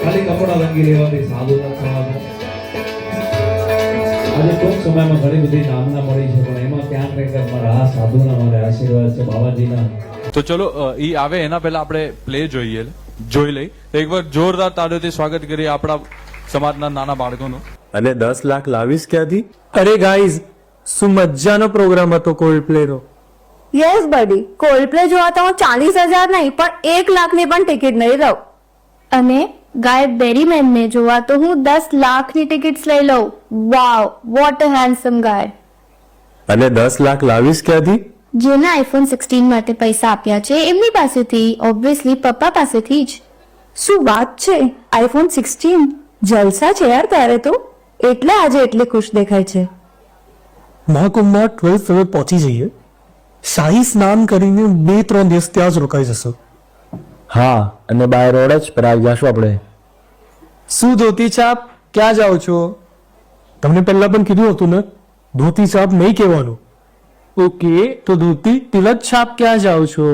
ખાલી કપડા રંગી લેવાથી સાદું ન થવા જણાવશો? આજે ટૂંક સમયમાં ઘણી બધી નામના મળી છે, પણ એમાં ક્યાંક ને ક્યાંક મારા આ સાધુના મારે આશીર્વાદ છે, બાબાજીના. તો ચલો ઈ આવે એના પહેલા આપણે પ્લે જોઈ લઈ. એકવાર જોરદાર તાળીઓથી સ્વાગત કરીએ આપણા સમાજના નાના બાળકોનું. અને 10 લાખ લાવીશ ક્યાંથી? અરે ગાઈઝ, શું મજાનો પ્રોગ્રામ હતો કોલ્ડ પ્લે નો. યસ બડી, કોલ્ડ પ્લે જોવા તો હું 40,000 નહીં પણ 1 લાખની પણ ટિકિટ નહીં લઉં. અને ગાયક બેરીમેન ને જોવા તો હું 10 લાખની ટિકિટ્સ લઈ લઉં. વાવ, વોટ અ હેન્ડસમ ગાય. અને 10 લાખ લાવીશ ક્યાંથી? જેને આઈફોન 16 માટે પૈસા આપ્યા છે એમની પાસેથી, ઓબ્વિયસલી પપ્પા પાસેથી જ. શું વાત છે, આઈફોન 16? જલસા છે યાર તારે તો, એટલે આજે એટલી ખુશ દેખાય છે. મહાકુંભમાં 12 હવે પહોંચી જઈએ. શાહી સ્નાન કરીને 2-3 દિવસ ત્યાં જ રોકાઈ જશો. હા, અને બાય રોડ જ પર આવી જશું આપણે. શું ધોતી છાપ, ક્યાં જાઓ છો? તમને પહેલા પણ કીધું હતું ને, ધોતી છાપ નહીં કહેવાનું. ઓકે, તો ધોતી તિલક છાપ ક્યાં જાઓ છો?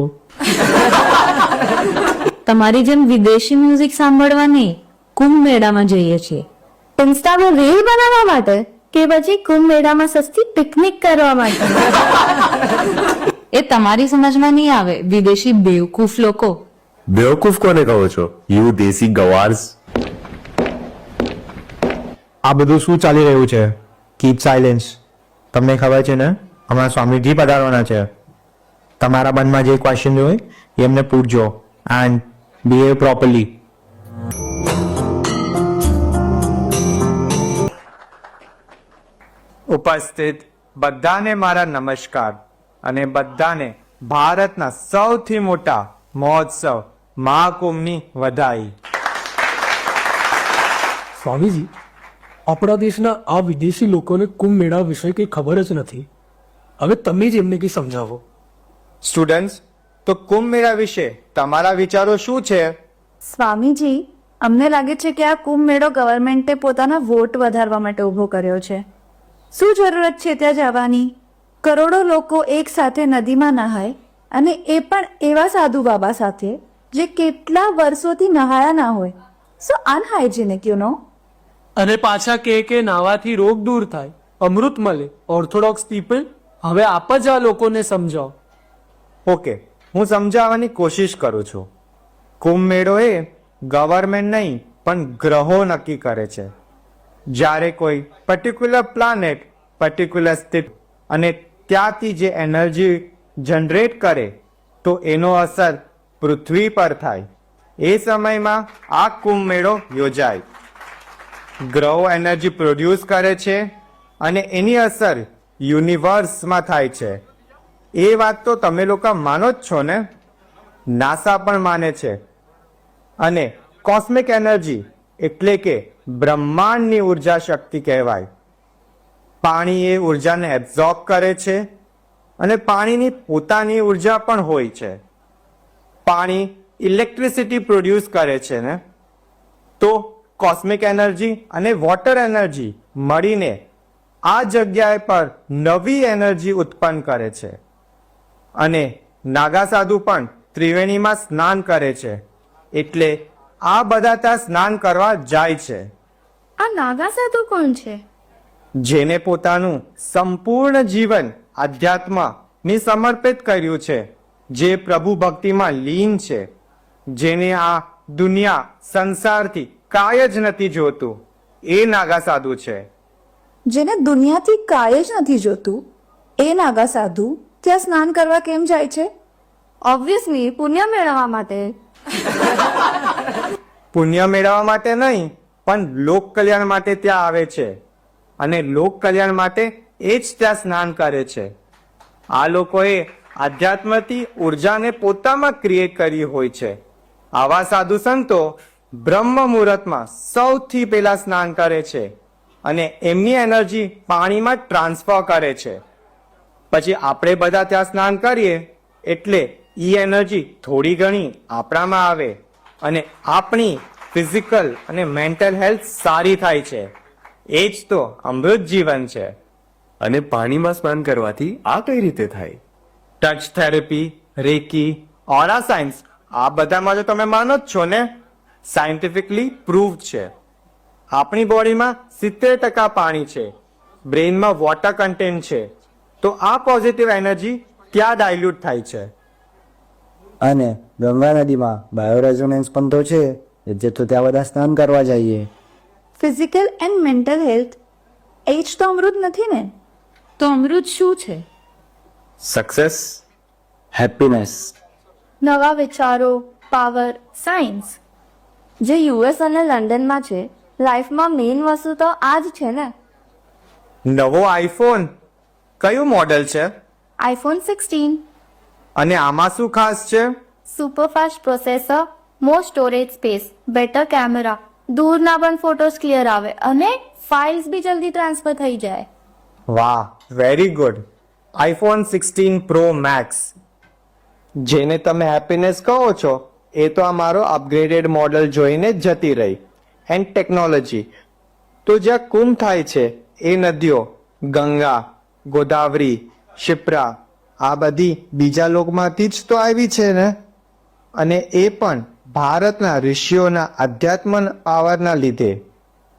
તમારી જેમ વિદેશી મ્યુઝિક સાંભળવા નહીં, કુંભ મેળામાં જઈએ છીએ. ઇન્સ્ટામાં રીલ બનાવવા માટે કે પછી કુંભ મેળામાં સસ્તી પિકનિક કરવા માટે? એ તમારી સમજમાં નહીં આવે, વિદેશી બેવકૂફ લોકો. બેવકૂફ કોને કહો છો? યુ દેશી ગવાર્સ. આ બધું શું ચાલી રહ્યું છે? Keep silence. તમને ખબર છે ને, હમણાં સ્વામીજી પધારવાના છે. તમારા મનમાં જે ક્વેશ્ચન હોય એ એમને પૂછજો એન્ડ બિહેવ પ્રોપરલી. ઉપસ્થિત બધાને મારા નમસ્કાર અને બધાને ભારતના સૌથી મોટા મહોત્સવ મહાકુંભની વધાઈ. સ્વામીજી, આપણા દેશના આ વિદેશી લોકોને કુંભ મેળા વિશે કંઈ ખબર જ નથી. હવે તમે જ એમને કંઈ સમજાવો. સ્ટુડન્ટ્સ, તો કુંભ મેળા વિશે તમારા વિચારો શું છે? સ્વામીજી, અમને લાગે છે કે આ કુંભ મેળો ગવર્મેન્ટે પોતાના વોટ વધારવા માટે ઊભો કર્યો છે. શું જરૂરત છે ત્યાં જવાની? કરોડો લોકો એક સાથે નદીમાં નહાય, અને એ પણ એવા સાધુ બાબા સાથે જે કેટલા વર્ષોથી નહાયા ના હોય. સો અનહાઇજેનિક યુ નો. અને પાછા કે નાવાથી રોગ દૂર થાય, અમૃત મળે. ઓર્થોડોક્સ પીપલ, હવે આપ જ આ લોકોને સમજાવો. ઓકે, હું સમજાવવાની કોશિશ કરું છું. કુંભ મેળો એ ગવર્મેન્ટ નહીં પણ ગ્રહો નક્કી કરે છે. જ્યારે કોઈ પર્ટિક્યુલર પ્લાનેટ પર્ટિક્યુલર સ્થિતિ અને ત્યાંથી જે એનર્જી જનરેટ કરે તો એનો અસર પૃથ્વી પર થાય. એ સમયમાં આ કુંભ મેળો યોજાય. ગ્રહો એનર્જી પ્રોડ્યુસ કરે છે અને એની અસર યુનિવર્સમાં થાય છે. એ વાત તો તમે લોકો માનો જ છો ને? નાસા પણ માને છે. અને કોસ્મિક એનર્જી એટલે કે બ્રહ્માંડની ઉર્જા શક્તિ કહેવાય. પાણી એ ઉર્જાને એબ્ઝોર્બ કરે છે અને પાણીની પોતાની ઉર્જા પણ હોય છે. પાણી ઇલેક્ટ્રિસિટી પ્રોડ્યુસ કરે છે ને, તો કોસ્મિક એનર્જી અને વોટર એનર્જી મળીને આ જગ્યાએ પર નવી એનર્જી ઉત્પન્ન કરે છે. અને નાગા સાધુ પણ ત્રિવેણીમાં સ્નાન કરે છે, એટલે આ બધા ત્યાં સ્નાન કરવા જાય છે. આ નાગા સાધુ કોણ છે? જેને પોતાનું સંપૂર્ણ જીવન આધ્યાત્મની સમર્પિત કર્યું છે, જે પ્રભુ ભક્તિમાં લીન છે, જેને આ દુનિયા સંસારથી કાંઈ જ નથી જોતું, એ નાગા સાધુ છે. જેને દુનિયાથી કાંઈ જ નથી જોતું એ નાગા સાધુ ત્યાં સ્નાન કરવા કેમ જાય છે? ઓબ્વિયસલી પુણ્ય મેળવવા માટે. પુણ્ય મેળવવા માટે નહીં પણ લોક કલ્યાણ માટે ત્યાં આવે છે. અને લોક કલ્યાણ માટે એ જ ત્યાં સ્નાન કરે છે. આ લોકોએ આધ્યાત્મથી ઉર્જાને પોતામાં ક્રિએટ કરી હોય છે. આવા સાધુ સંતો બ્રહ્મ મુહૂર્તમાં સૌથી પહેલા સ્નાન કરે છે અને એમની એનર્જી પાણીમાં ટ્રાન્સફર કરે છે. પછી આપણે બધા ત્યાં સ્નાન કરીએ એટલે ઈ એનર્જી થોડી ઘણી આપણામાં આવે અને આપણી ફિઝિકલ અને મેન્ટલ હેલ્થ સારી થાય છે. એ જ તો અમૃત જીવન છે. અને પાણીમાં સ્નાન કરવાથી આ કઈ રીતે થાય? ટચ થેરેપી, રેકી, ઓરા સાયન્સ, આ બધામાં જો તમે માનો જ છો ને, સાયન્ટિફિકલી પ્રૂવ છે. આપણી બોડીમાં 70% પાણી છે, બ્રેઇનમાં વોટર કન્ટેન્ટ છે, તો આ પોઝિટિવ એનર્જી ક્યાં ડાયલ્યુટ થાય છે? અને ગંગા નદીમાં બાયોરેઝોનન્સ પણ તો છે, એટલે તો ત્યાં બધા સ્નાન કરવા જઈએ. ફિઝિકલ એન્ડ મેન્ટલ હેલ્થ એ જ તો અમૃત નથી ને? તો અમૃત શું છે? Success, happiness. નવા વિચારો, પાવર, સાયન્સ. જે યુએસ અને લંડનમાં છે, લાઈફમાં મેઇન વસ્તુ તો આ જ છે ને. નવો આઈફોન કયું મોડેલ છે? આઈફોન 16. અને આમાં શું ખાસ છે? સુપરફાસ્ટ પ્રોસેસર, મોર સ્ટોરેજ સ્પેસ, બેટર કેમેરા, દૂરના પણ ફોટોસ ક્લિયર આવે અને ફાઇલ્સ બી જલ્દી ટ્રાન્સફર થઈ જાય. વાહ, very good. IPhone 16 pro max, જેને તમે હેપીનેસ કહો છો, એ તો અમારો અપગ્રેડેડ મોડેલ જોઈને જ જતી રહી. એન્ડ ટેકનોલોજી તો જ્યાં કુંભ થાય છે એ નદીઓ ગંગા, ગોદાવરી, શિપ્રા આ બધી બીજા લોકમાંથી જ તો આવી છે ને. અને એ પણ ભારતના ઋષિઓના અધ્યાત્મ પાવરના લીધે.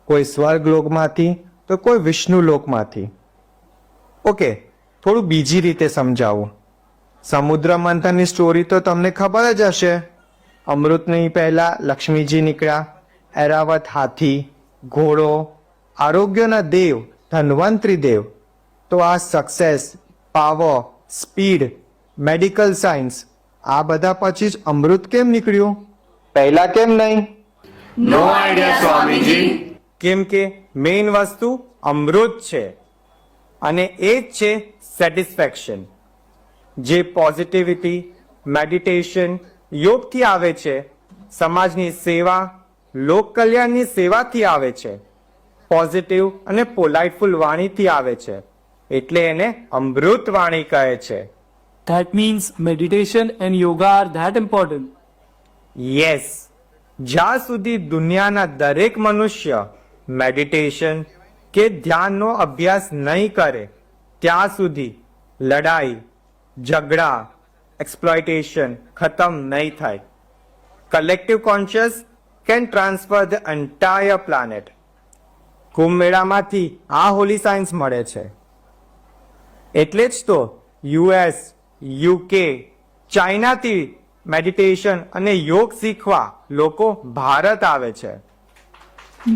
કોઈ સ્વર્ગ લોકમાંથી તો કોઈ વિષ્ણુ લોકમાંથી. ઓકે, થોડું બીજી રીતે સમજાવું. સમુદ્ર મંથનની સ્ટોરી તો તમને ખબર જ હશે. અમૃતની પહેલા લક્ષ્મીજી નીકળ્યા, એરાવત હાથી, ઘોડો, આરોગ્યના દેવ ધન્વંતરી દેવ. તો આ success, power, speed, medical science આ બધા પછી જ અમૃત કેમ નીકળ્યું? પહેલા કેમ નહીં? નો આઈડિયા સ્વામીજી. કેમ કે મેઇન વસ્તુ અમૃત છે, અને એ જ છે સેટિસ્ફેક્શન, જે પોઝિટિવિટી, મેડિટેશન, યોગથી આવે છે, સમાજની સેવા, લોક કલ્યાણની સેવાથી આવે છે, પોઝિટિવ અને પોલાઇટફુલ વાણીથી આવે છે, એટલે એને અમૃત વાણી કહે છે. That means meditation and yoga are that important. Yes, જ્યાં સુધી દુનિયાના દરેક મનુષ્ય મેડિટેશન કે ધ્યાનનો અભ્યાસ નહીં કરે, ત્યાં સુધી લડાઈ, ઝઘડા, એક્સપ્લોઇટેશન ખતમ નહીં થાય. Collective conscious can transfer the entire planet. Kumbh મેળામાંથી આ હોલી સાયન્સ મળે છે. એટલે જ તો યુએસ, યુકે, ચાઇનાથી મેડિટેશન અને યોગ શીખવા લોકો ભારત આવે છે.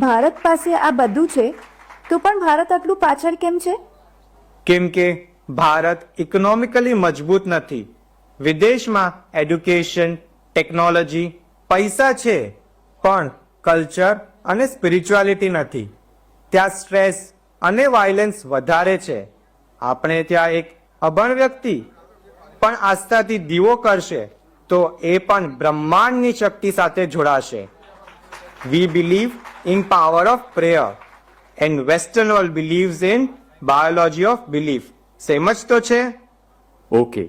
ભારત પાસે આ બધું છે, તો પણ ભારત આટલું પાછળ કેમ છે? કેમ કે ભારત ઇકોનોમિકલી મજબૂત નથી. વિદેશમાં એડ્યુકેશન, ટેકનોલોજી, પૈસા છે, પણ કલ્ચર અને સ્પિરિચ્યુઆલિટી નથી. ત્યાં સ્ટ્રેસ અને વાયલન્સ વધારે છે. આપણે ત્યાં એક અભણ વ્યક્તિ પણ આસ્થાથી દીવો કરશે તો એ પણ બ્રહ્માંડની શક્તિ સાથે જોડાશે. We believe in power of prayer and western world believes in biology of belief. Same જ તો છે. ઓકે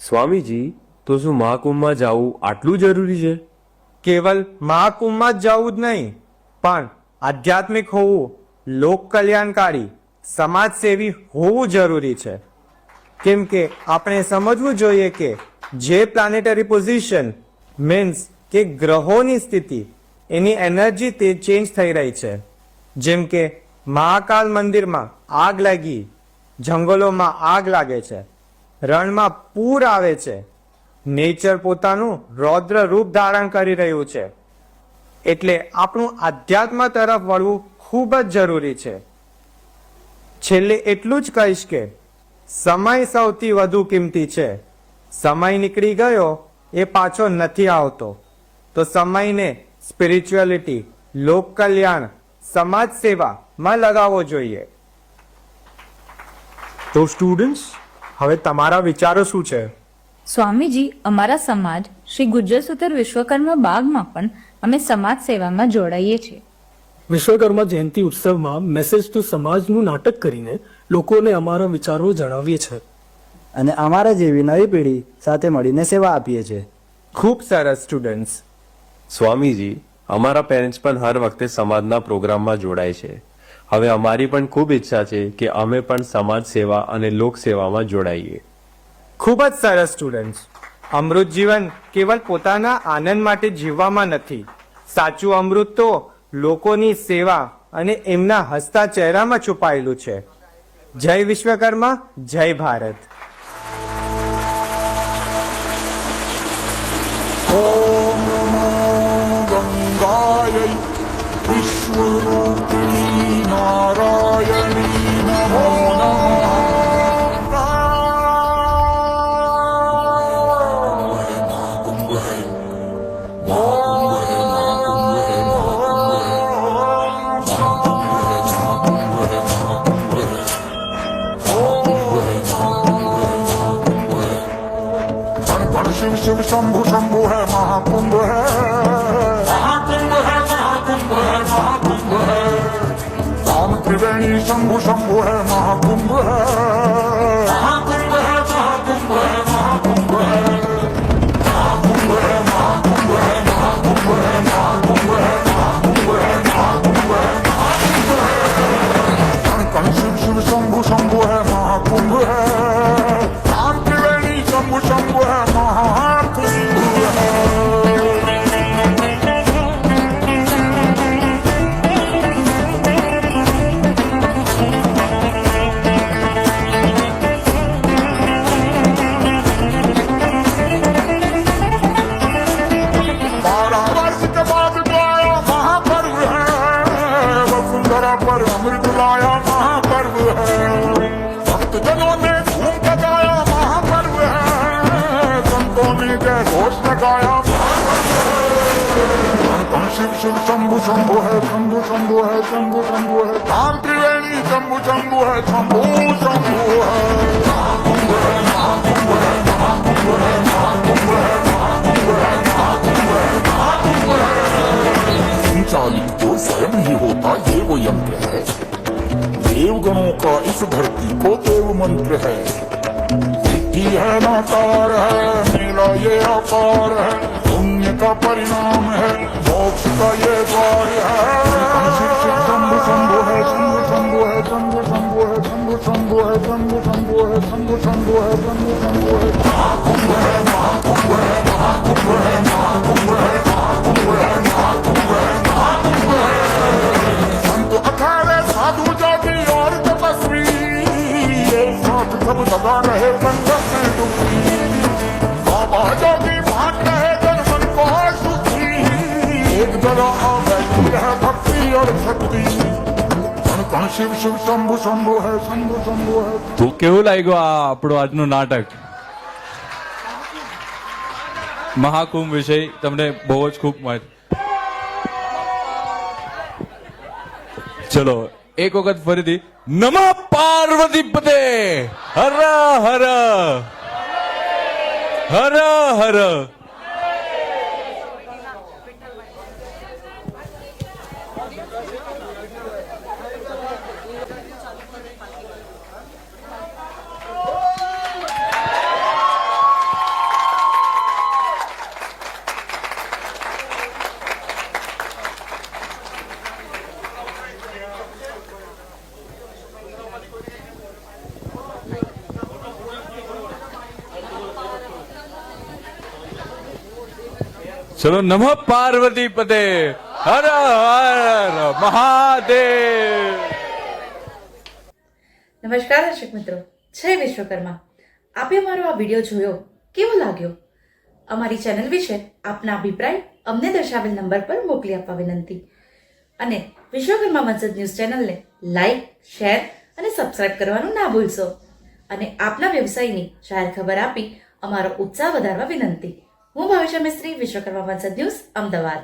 સ્વામીજી, તો શું મહાકુંભમાં જવું આટલું જરૂરી છે? કેવલ મહાકુંભમાં જ જવું જ નહીં, પણ આધ્યાત્મિક હોવું, લોક કલ્યાણકારી, સમાજસેવી હોવું જરૂરી છે. કેમ કે આપણે સમજવું જોઈએ કે જે પ્લાનેટરી પોઝિશન મીન્સ કે ગ્રહોની સ્થિતિ, એની એનર્જી તે ચેન્જ થઈ રહી છે. જેમ કે મહાકાલ મંદિરમાં આગ લાગી, જંગલોમાં આગ લાગે છે, રણમાં પૂર આવે છે, નેચર પોતાનું રૌદ્ર રૂપ ધારણ કરી રહ્યું છે. એટલે આપણું આધ્યાત્મ તરફ વળવું ખૂબ જ જરૂરી છે. છેલ્લે એટલું જ કહીશ કે સમય સૌથી વધુ કિંમતી છે. સમય નીકળી ગયો એ પાછો નથી આવતો. તો સમયને સ્પિરિચ્યુઆલિટી, લોક કલ્યાણ, સમાજ સેવામાં લગાવવો જોઈએ. તો સ્ટુડન્ટ્સ, હવે તમારા વિચારો શું છે? સ્વામીજી, અમારા સમાજ શ્રી ગુજ્જર સૂતર વિશ્વકર્મા બાગમાં પણ અમે સમાજ સેવામાં જોડાઈએ છીએ. વિશ્વકર્મા જયંતિ ઉત્સવમાં મેસેજ ટુ સમાજનું નાટક કરીને લોકોને અમારા વિચારો જણાવીએ છીએ. અને અમારા જેવી નવી પેઢી સાથે મળીને સેવા આપીએ છીએ. ખૂબ સરસ સ્ટુડન્ટ્સ. સ્વામીજી, અમારા પેરેન્ટ્સ પણ હર વખતે સમાજના પ્રોગ્રામમાં જોડાય છે. હવે અમારી પણ ખૂબ ઈચ્છા છે કે અમે પણ સમાજ સેવા અને લોક સેવામાં જોડાઈએ. ખૂબ જ સરસ સ્ટુડન્ટ્સ. અમૃત જીવન કેવલ પોતાના આનંદ માટે જીવવામાં નથી. સાચું અમૃત તો લોકોની સેવા અને એમના હસતા ચહેરામાં છુપાયેલું છે. જય વિશ્વકર્મા, જય ભારત. ॐ नमो गङ्गायै विश्वरूपिणी नारायणी नमो शिव शिव शंभु शंभु है महाकुंभ है महाकुंभ है महाकुंभ है महाकुंभ है राम त्रिवेणी शंभु शंभु है महाकुंभ है महाकुंभ है महाकुंभ है महाकुंभ है महाकुंभ है महाकुंभ है महाकुंभ है महाकुंभ है महाकुंभ है महाकुंभ है महाकुंभ है कण कण शिव शिव शंभु शंभु है महाकुंभ है राम त्रिवेणी शंभु शंभु है पर अमृत लाया महापर्व है भक्त जनों ने धूम लगाया महापर्व है संतों ने जय घोष लगाया शिव शिव शंभु शंभु है शंभु शंभु है शंभु शंभु है राम त्रिवेणी शंभु शंभु है शंभु शंभु है महाकुंभ है महाकुंभ है महाकुंभ है महाकुंभ है महाकुंभ है महाकुंभ है महाकुंभ है संचालित जो स्वयं ही होता ये वो यंत्र है देवगणों का इस धरती को देव मंत्र है सिद्धि है नाकार है मेला ये आकार है पुण्य का परिणाम है मोक्ष का ये द्वार है शंभु शंभु है शंभु शंभु है शंभु शंभु है शंभु शंभु है शंभु शंभु है शंभु शंभु है शंभु शंभु है महाकुंभ है महाकुंभ है महाकुंभ है महाकुंभ है महाकुंभ है महाकुंभ है महाकुंभ है संत अखाड़े साधु जाति और तपस्वी एक साथ सब लगा रहे संगत में डूबी बाबा जोगी भाग रहे जन मन को सुखी एक जगह आ बैठी है भक्ति और शक्ति कण कण शिव शिव शंभु शंभु है शंभु शंभु है. તો કેવું લાગ્યું આ આપણું આજનું નાટક? મહાકુંભ વિષય તમને બહુ જ ખૂબ મત. ચલો એક વખત ફરીથી નમઃ પાર્વતી પતે હર હર હર હર. ચલો નમઃ પાર્વતી પતે હર હર મહાદેવ. નમસ્કાર દર્શક મિત્રો, જય વિશ્વકર્મા. આપે અમારો આ વિડીયો જોયો, કેવો લાગ્યો? અમારી ચેનલ વિશે આપના અભિપ્રાય અમને દર્શાવેલ નંબર પર મોકલી આપવા વિનંતી. અને વિશ્વકર્મા વંશજ ન્યૂઝ ચેનલને લાઈક, શેર અને સબસ્ક્રાઇબ કરવાનું ના ભૂલશો. અને આપના વ્યવસાયની જાહેર ખબર આપી અમારો ઉત્સાહ વધારવા વિનંતી. હું ભાવિશા મિસ્ત્રી, વિશ્વકર્મા વંશજ ન્યૂઝ, અમદાવાદ.